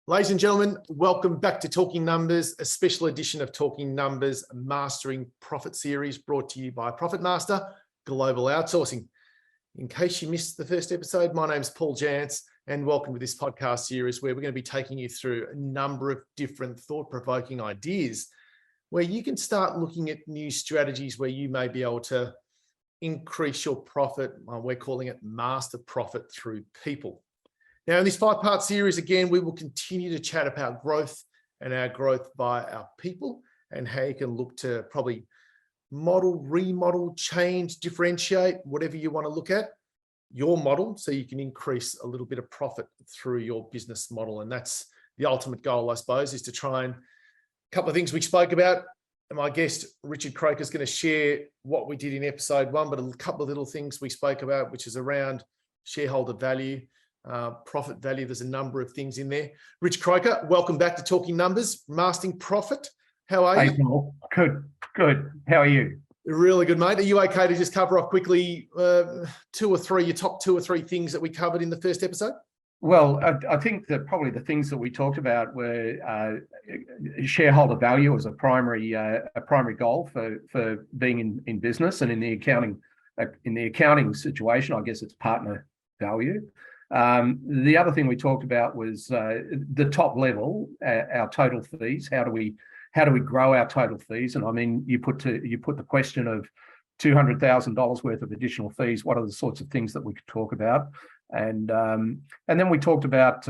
Ladies and gentlemen, welcome back to Talking Numbers, a special edition of Talking Numbers Mastering Profit series brought to you by Profit Master Global Outsourcing. In case you missed the first episode, my name's Paul Jantz and welcome to this podcast series where we're going to be taking you through a number of different thought-provoking ideas where you can start looking at new strategies where you may be able to increase your profit. We're calling it master profit through people. Now, in this 5-part series, again, we will continue to chat about growth and our growth by our people and how you can look to probably model, remodel, change, differentiate, whatever you want to look at, your model, so you can increase a little bit of profit through your business model. And that's the ultimate goal, I suppose, is to try and a couple of things we spoke about. And my guest, Richard Croaker, is going to share what we did in episode 1, but a couple of little things we spoke about, which is around shareholder value, profit value. There's a number of things in there. Rich Croaker, welcome back to Talking Numbers, Mastering Profit. How are you? Hey, Paul. Good. How are you? Really good, mate. Are you okay to just cover off quickly your top two or three things that we covered in the first episode? Well, I think that probably the things that we talked about were shareholder value as a primary goal for being in business, and in the accounting situation, I guess it's partner value. The other thing we talked about was the top level, our total fees. How do we grow our total fees? And I mean, you put the question of $200,000 worth of additional fees. What are the sorts of things that we could talk about? And then we talked about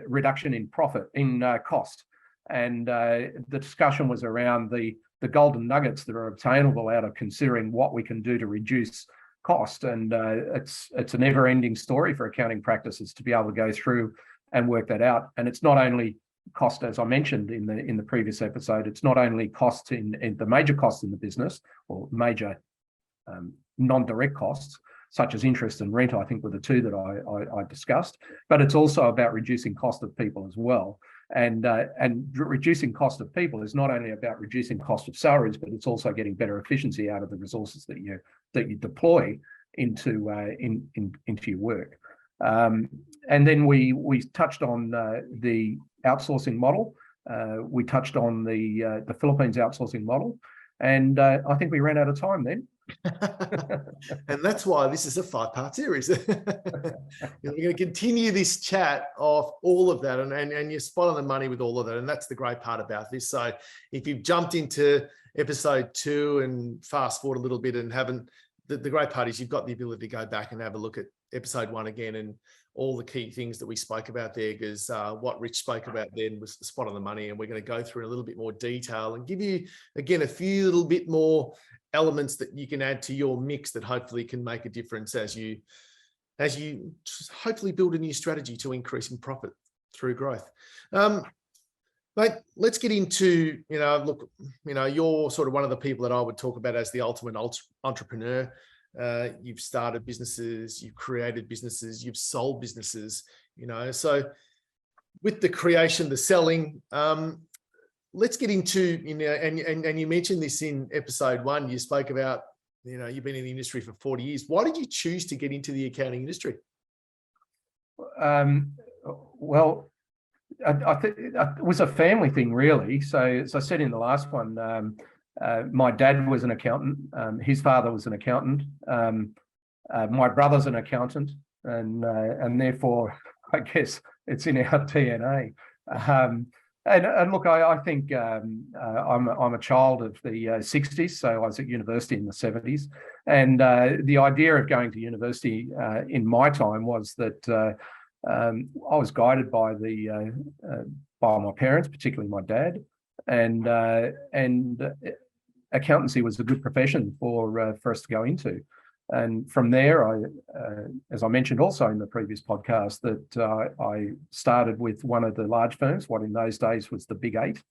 reduction in cost, and the discussion was around the golden nuggets that are obtainable out of considering what we can do to reduce cost. And it's a never-ending story for accounting practices to be able to go through and work that out. And it's not only cost, as I mentioned in the previous episode, it's not only cost in the major costs in the business, or major non-direct costs, such as interest and rent, I think were the two that I discussed, but it's also about reducing cost of people as well. And reducing cost of people is not only about reducing cost of salaries, but it's also getting better efficiency out of the resources that you deploy into your work. And then we touched on the outsourcing model. We touched on the Philippines outsourcing model, and I think we ran out of time then. And that's why this is a 5-part series. We're going to continue this chat of all of that, and you're spot on the money with all of that. And that's the great part about this. So if you've jumped into episode 2 and fast forward a little bit and haven't, the great part is you've got the ability to go back and have a look at episode 1 again and all the key things that we spoke about there, because what Rich spoke about then was spot on the money. And we're going to go through in a little bit more detail and give you, again, a few little bit more elements that you can add to your mix that hopefully can make a difference as you hopefully build a new strategy to increasing profit through growth. Mate, let's get into, you're sort of one of the people that I would talk about as the ultimate entrepreneur. You've started businesses, you've created businesses, you've sold businesses, so with the creation, the selling, let's get into, and you mentioned this in episode 1, you spoke about, you've been in the industry for 40 years. Why did you choose to get into the accounting industry? Well, I think it was a family thing, really. So as I said in the last one, my dad was an accountant. His father was an accountant. My brother's an accountant, and therefore, I guess it's in our DNA. And look, I think I'm a child of the 60s, so I was at university in the 70s. And the idea of going to university in my time was that I was guided by my parents, particularly my dad, and accountancy was a good profession for us to go into. And from there, as I mentioned also in the previous podcast, that I started with one of the large firms, what in those days was the Big 8.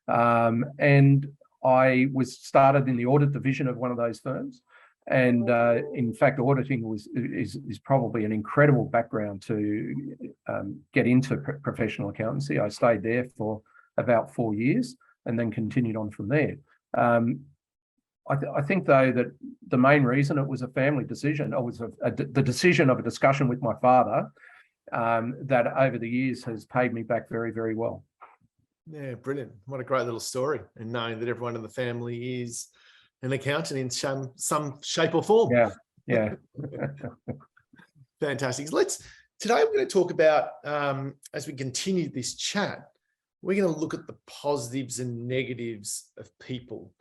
And I was started in the audit division of one of those firms. And in fact, auditing is probably an incredible background to get into professional accountancy. I stayed there for about 4 years and then continued on from there. I think, though, that the main reason it was a family decision, it was the decision of a discussion with my father that over the years has paid me back very, very well. Yeah, brilliant. What a great little story. And knowing that everyone in the family is an accountant in some shape or form. Yeah, yeah. Fantastic. Today we're going to talk about, as we continue this chat, we're going to look at the positives and negatives of people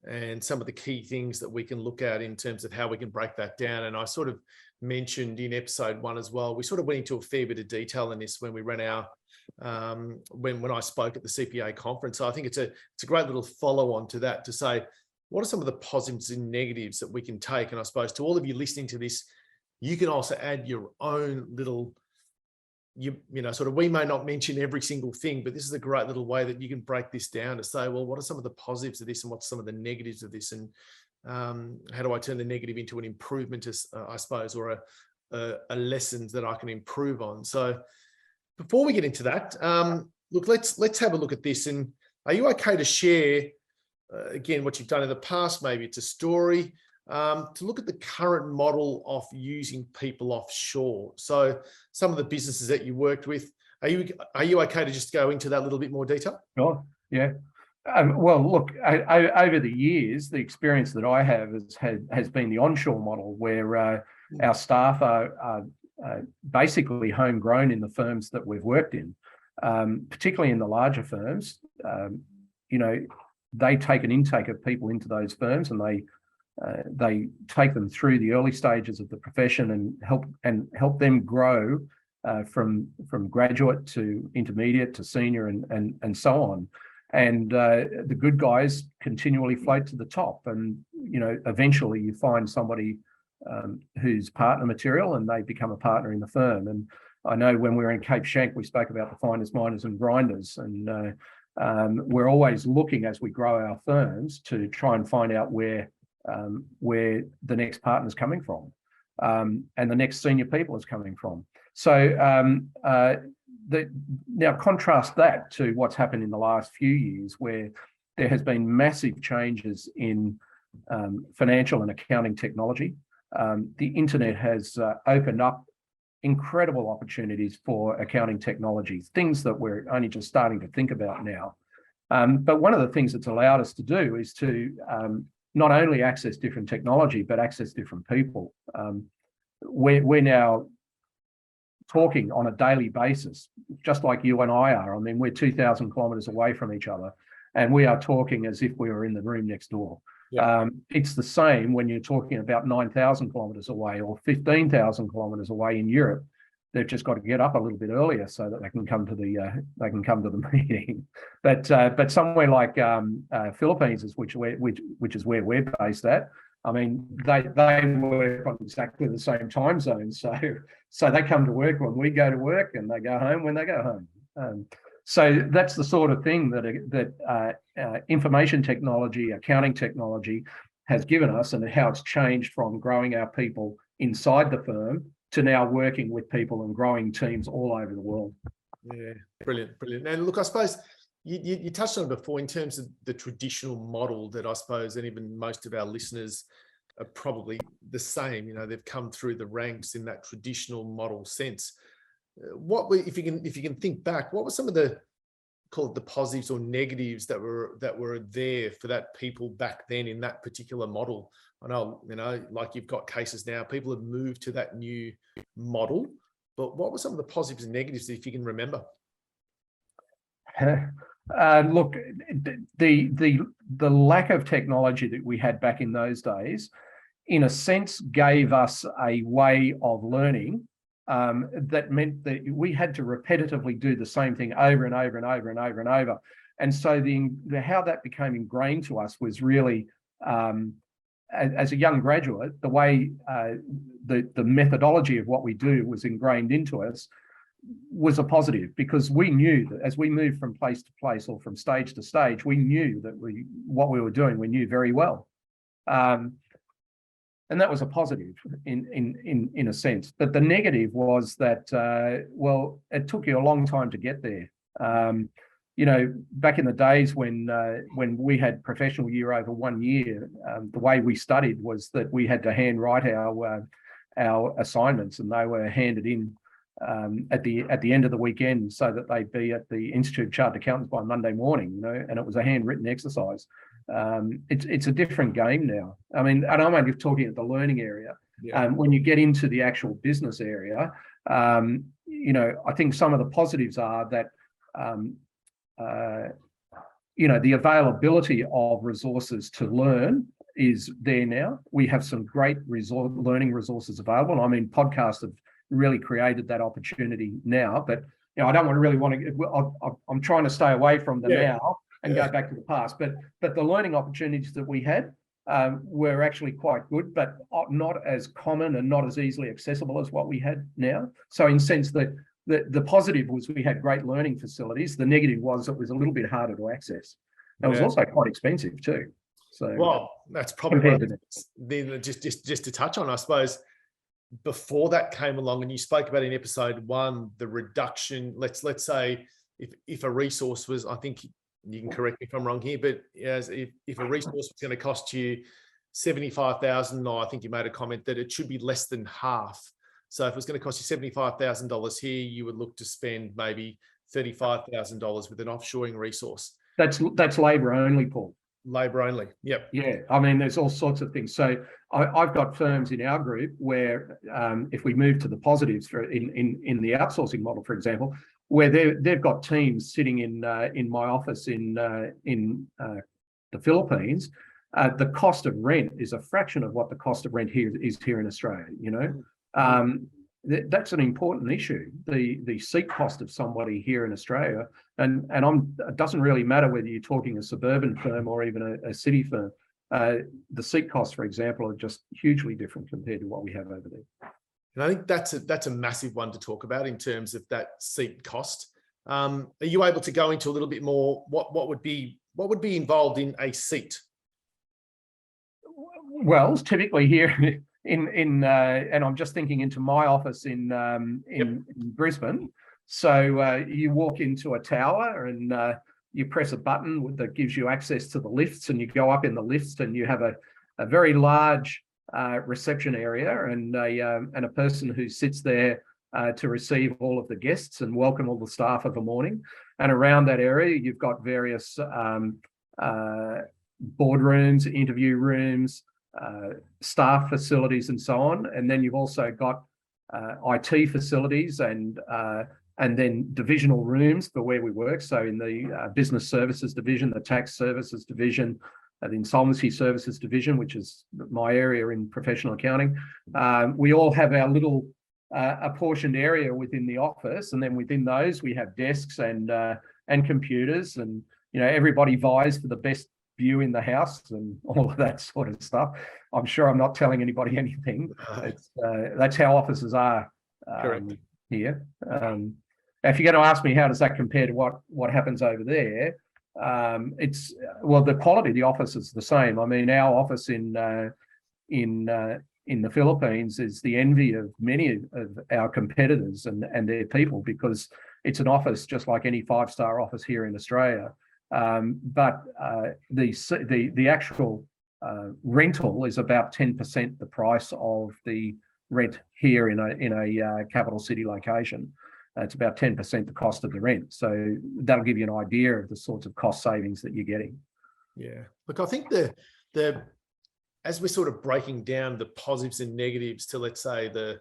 and some of the key things that we can look at in terms of how we can break that down. And I sort of mentioned in episode 1 as well, we sort of went into a fair bit of detail in this when we ran our, when I spoke at the CPA conference. So I think it's a great little follow on to that, to say, what are some of the positives and negatives that we can take? And I suppose to all of you listening to this, you can also add your own little, you know, sort of, we may not mention every single thing, but this is a great little way that you can break this down to say, well, what are some of the positives of this and what's some of the negatives of this? And how do I turn the negative into an improvement, I suppose, or a lessons that I can improve on? So before we get into that, look, let's have a look at this. And are you okay to share, again, what you've done in the past? Maybe it's a story, to look at the current model of using people offshore. So some of the businesses that you worked with, are you okay to just go into that a little bit more detail? Sure. Yeah. Well, look, over the years, the experience that I have has been the onshore model, where our staff are basically homegrown in the firms that we've worked in, particularly in the larger firms. You know, they take an intake of people into those firms, and they take them through the early stages of the profession and help them grow from graduate to intermediate to senior and so on. And the good guys continually float to the top, and you know, eventually you find somebody who's partner material, and they become a partner in the firm. And I know when we were in Cape Schanck, we spoke about the finders, minders, and grinders, and we're always looking as we grow our firms to try and find out where the next partner is coming from, and the next senior people is coming from. So now contrast that to what's happened in the last few years, where there has been massive changes in financial and accounting technology. The internet has opened up incredible opportunities for accounting technology, things that we're only just starting to think about now. But one of the things it's allowed us to do is to not only access different technology, but access different people. We're now talking on a daily basis, just like you and I are. I mean, we're 2,000 kilometres away from each other, and we are talking as if we were in the room next door. Yeah. It's the same when you're talking about 9,000 kilometres away or 15,000 kilometres away in Europe. They've just got to get up a little bit earlier so that they can come to the meeting. But somewhere like Philippines, which is where we're based at. I mean, they work on exactly the same time zone. So they come to work when we go to work, and they go home when they go home. So that's the sort of thing that information technology, accounting technology has given us, and how it's changed from growing our people inside the firm to now working with people and growing teams all over the world. Yeah, brilliant. And look, I suppose you touched on it before in terms of the traditional model that I suppose, and even most of our listeners are probably the same. You know, they've come through the ranks in that traditional model sense. If you can think back, what were some of the, call it the positives or negatives that were there for that people back then in that particular model? I know, you know, like you've got cases now, people have moved to that new model, but what were some of the positives and negatives, if you can remember? Look, the lack of technology that we had back in those days, in a sense, gave us a way of learning that meant that we had to repetitively do the same thing over and over and over and over and over. And so how that became ingrained to us was really, as a young graduate, the way the methodology of what we do was ingrained into us was a positive, because we knew that as we moved from place to place or from stage to stage, we knew that what we were doing, we knew very well. And that was a positive in a sense. But the negative was that, well, it took you a long time to get there. You know, back in the days when we had professional year over 1 year, the way we studied was that we had to handwrite our assignments, and they were handed in at the end of the weekend, so that they'd be at the Institute of Chartered Accountants by Monday morning, and it was a handwritten exercise. It's a different game now. I mean, and I'm only talking at the learning area. Yeah. When you get into the actual business area, I think some of the positives are that, the availability of resources to learn is there now. We have some great learning resources available. I mean, podcasts have really created that opportunity now, but I don't want to. I'm trying to stay away from the now and go back to the past. But the learning opportunities that we had were actually quite good, but not as common and not as easily accessible as what we had now. So in sense that the positive was we had great learning facilities. The negative was it was a little bit harder to access. It was also quite expensive too. So well, that's probably just to touch on, I suppose. Before that came along, and you spoke about in episode 1, the reduction. Let's say if a resource was, I think you can correct me if I'm wrong here, but if a resource was going to cost you $75,000, I think you made a comment that it should be less than half. So if it was going to cost you $75,000 here, you would look to spend maybe $35,000 with an offshoring resource. That's labour only, Paul. Labour only. Yep. Yeah. I mean, there's all sorts of things. So I've got firms in our group where, if we move to the positives in the outsourcing model, for example, where they've got teams sitting in my office in the Philippines, the cost of rent is a fraction of what the cost of rent here in Australia. That's an important issue. The seat cost of somebody here in Australia, and it doesn't really matter whether you're talking a suburban firm or even a city firm. The seat costs, for example, are just hugely different compared to what we have over there. And I think that's a massive one to talk about in terms of that seat cost. Are you able to go into a little bit more? What would be involved in a seat? Well, typically here and I'm just thinking into my office in Brisbane. So you walk into a tower and you press a button that gives you access to the lifts, and you go up in the lifts, and you have a very large reception area and a person who sits there to receive all of the guests and welcome all the staff of the morning. And around that area, you've got various boardrooms, interview rooms, staff facilities, and so on. And then you've also got IT facilities and then divisional rooms for where we work. So in the business services division, the tax services division, the insolvency services division, which is my area in professional accounting, we all have our little apportioned area within the office, and then within those we have desks and computers, and everybody vies for the best view in the house and all of that sort of stuff. I'm sure I'm not telling anybody anything. That's how offices are here. If you're going to ask me how does that compare to what happens over there, the quality of the office is the same. I mean, our office in the Philippines is the envy of many of our competitors and their people, because it's an office just like any 5-star office here in Australia. But the actual rental is about 10% the price of the rent here in a capital city location. It's about 10% the cost of the rent. So that'll give you an idea of the sorts of cost savings that you're getting. Yeah. Look, I think as we're sort of breaking down the positives and negatives to, let's say, the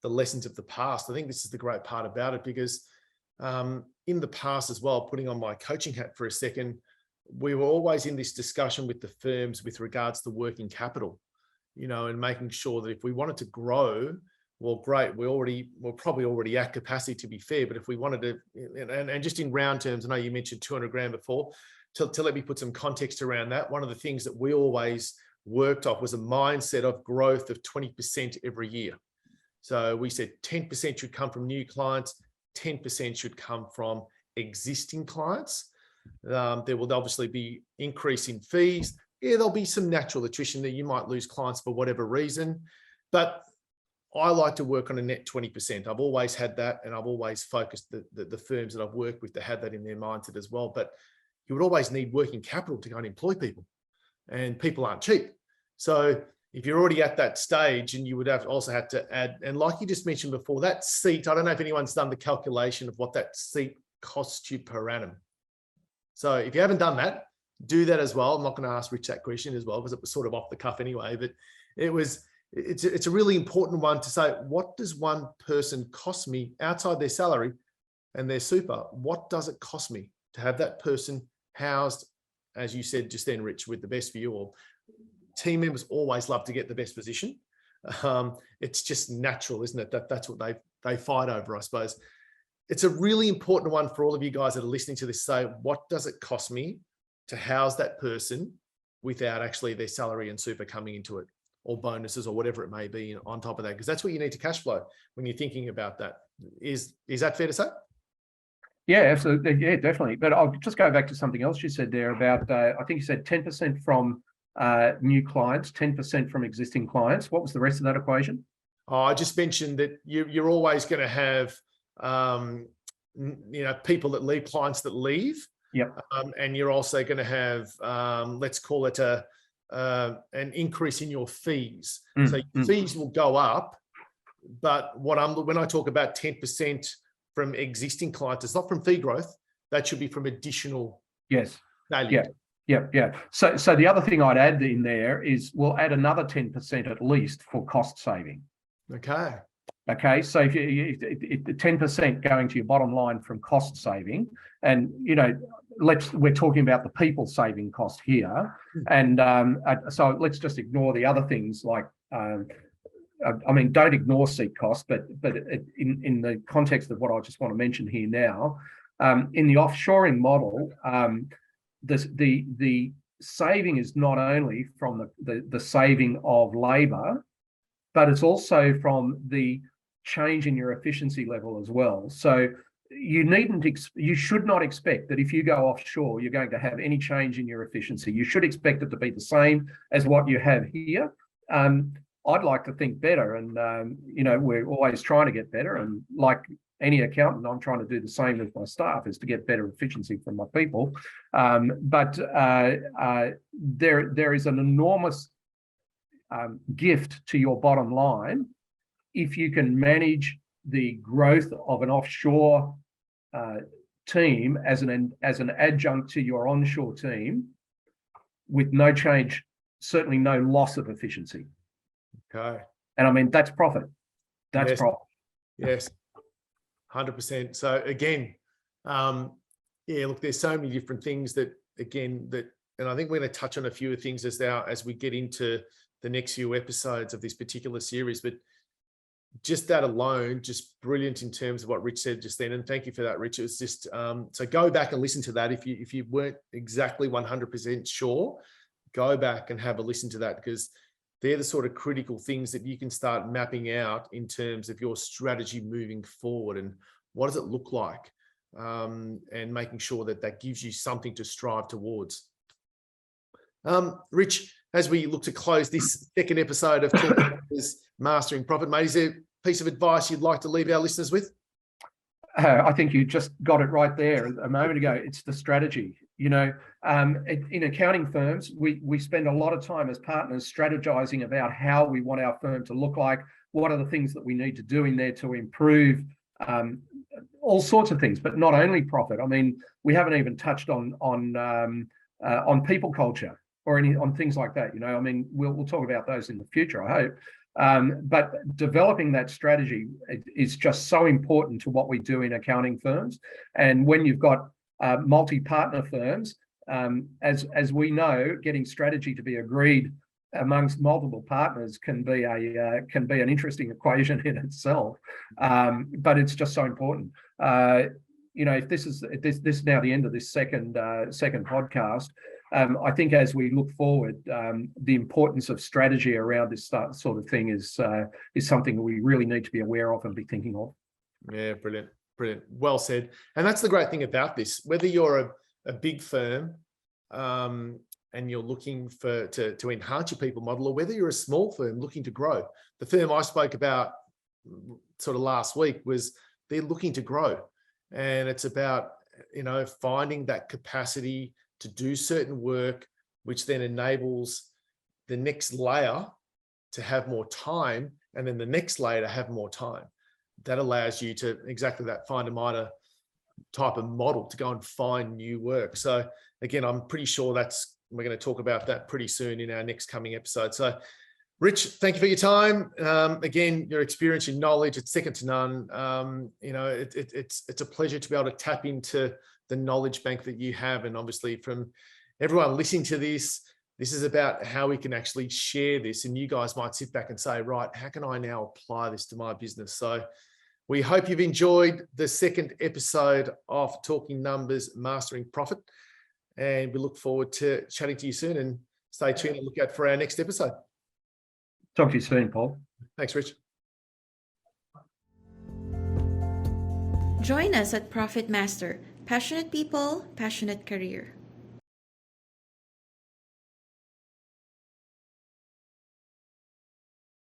lessons of the past, I think this is the great part about it, because in the past as well, putting on my coaching hat for a second, we were always in this discussion with the firms with regards to working capital, and making sure that if we wanted to grow, well, great, we're probably already at capacity, to be fair, but if we wanted to, and just in round terms, I know you mentioned 200 grand before, to let me put some context around that. One of the things that we always worked off was a mindset of growth of 20% every year. So we said 10% should come from new clients, 10% should come from existing clients. There will obviously be increase in fees. Yeah, there'll be some natural attrition that you might lose clients for whatever reason, but I like to work on a net 20%. I've always had that, and I've always focused the firms that I've worked with to have that in their mindset as well. But you would always need working capital to go and employ people, and people aren't cheap. So if you're already at that stage, and you would have also had to add, and like you just mentioned before, that seat, I don't know if anyone's done the calculation of what that seat costs you per annum. So if you haven't done that, do that as well. I'm not going to ask Rich that question as well, because it was sort of off the cuff anyway, but it's a really important one to say, what does one person cost me outside their salary and their super? What does it cost me to have that person housed, as you said just then, Rich, with the best view? Or team members always love to get the best position. It's just natural, isn't it? That's what they fight over, I suppose. It's a really important one for all of you guys that are listening to this. Say, what does it cost me to house that person without actually their salary and super coming into it, or bonuses, or whatever it may be on top of that? Because that's what you need to cash flow when you're thinking about that. Is that fair to say? Yeah, absolutely. Yeah, definitely. But I'll just go back to something else you said there about, I think you said 10% from new clients, 10% from existing clients. What was the rest of that equation? Oh, I just mentioned that you're always going to have, people that leave, clients that leave. Yep. And you're also going to have, let's call it an increase in your fees. So your fees will go up, but when I talk about 10% from existing clients, it's not from fee growth. That should be from additional value. Yeah. So the other thing I'd add in there is we'll add another 10% at least for cost saving. Okay. So if you 10% going to your bottom line from cost saving, and we're talking about the people saving cost here, and so let's just ignore the other things like. Don't ignore seat cost, but in the context of what I just want to mention here now, in the offshoring model, the saving is not only from the saving of labour, but it's also from the change in your efficiency level as well. So you should not expect that if you go offshore, you're going to have any change in your efficiency. You should expect it to be the same as what you have here. I'd like to think better, and we're always trying to get better. And like any accountant, I'm trying to do the same with my staff, is to get better efficiency from my people. But there is an enormous gift to your bottom line if you can manage the growth of an offshore team as an adjunct to your onshore team with no change, certainly no loss of efficiency. Okay. And that's profit. That's profit. Yes, 100%. So again, look, there's so many different things and I think we're going to touch on a few things as we get into the next few episodes of this particular series, but just that alone, just brilliant in terms of what Rich said just then. And thank you for that, Rich. It was just, so go back and listen to that. If you weren't exactly 100% sure, go back and have a listen to that, because they're the sort of critical things that you can start mapping out in terms of your strategy moving forward, and what does it look like, and making sure that gives you something to strive towards. Rich, as we look to close this second episode of Mastering Profit, mate, is there a piece of advice you'd like to leave our listeners with? I think you just got it right there a moment ago. It's the strategy. In accounting firms, we spend a lot of time as partners strategizing about how we want our firm to look like, what are the things that we need to do in there to improve all sorts of things, but not only profit. We haven't even touched on people culture or on things like that. We'll talk about those in the future, I hope. But developing that strategy is just so important to what we do in accounting firms. And when you've got multi-partner firms, as we know, getting strategy to be agreed amongst multiple partners can be an interesting equation in itself. But it's just so important. If this is now the end of this second podcast, I think as we look forward, the importance of strategy around this sort of thing is something that we really need to be aware of and be thinking of. Yeah, brilliant. Well said. And that's the great thing about this. Whether you're a big firm and you're looking to enhance your people model, or whether you're a small firm looking to grow. The firm I spoke about sort of last week was they're looking to grow, and it's about finding that capacity to do certain work, which then enables the next layer to have more time, and then the next layer to have more time. That allows you to exactly that find a miner type of model to go and find new work. So again, I'm pretty sure we're going to talk about that pretty soon in our next coming episode. So Rich, thank you for your time. Again, your experience, your knowledge, it's second to none. You know, it's a pleasure to be able to tap into the knowledge bank that you have. And obviously from everyone listening to this is about how we can actually share this. And you guys might sit back and say, right, how can I now apply this to my business? So we hope you've enjoyed the second episode of Talking Numbers, Mastering Profit. And we look forward to chatting to you soon, and stay tuned and look out for our next episode. Talk to you soon, Paul. Thanks, Rich. Join us at Profit Master. Passionate people, passionate career.